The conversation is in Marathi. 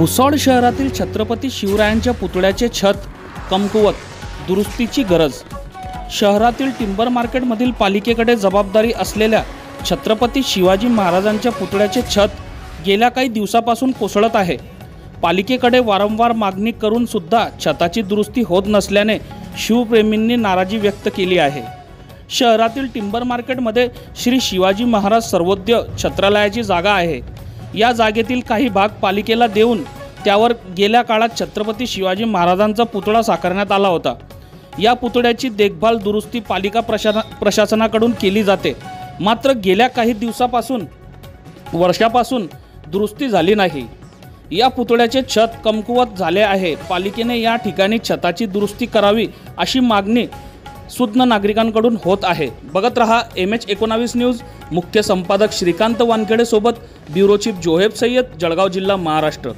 भुसावळ शहरातील छत्रपती शिवरायांच्या पुतळ्याचे छत कमकुवत, दुरुस्तीची गरज। शहरातील टिंबर मार्केटमधील पालिकेकडे जबाबदारी असलेल्या छत्रपती शिवाजी महाराजांच्या पुतळ्याचे छत गेल्या काही दिवसापासून कोसळत आहे। पालिकेकडे वारंवार मागणी करून सुद्धा छताची दुरुस्ती होत नसल्याने शिवप्रेमींनी नाराजी व्यक्त केली आहे। शहरातील टिंबर मार्केटमध्ये श्री शिवाजी महाराज सर्वोदय छत्रालयाची जागा आहे। या जागेतील काही भाग पालिकेला देऊन त्यावर गेल्या काळात छत्रपती शिवाजी महाराजांचा पुतळा साकारण्यात आला होता। या पुतळ्याची देखभाल दुरुस्ती पालिका प्रशासनाकडून केली जाते, मात्र गेल्या काही दिवसापासून वर्षापासून दुरुस्ती झाली नाही। या पुतळ्याचे छत कमकुवत झाले आहे। पालिकेने या ठिकाणी छताची दुरुस्ती करावी अशी मागणी सुज्ञ नागरिकांकडून होत आहे। बघत रहा MH19 न्यूज। मुख्य संपादक श्रीकांत वानखेडे सोबत ब्युरो चीफ जोहेब सय्यद, जळगाव जिल्हा, महाराष्ट्र।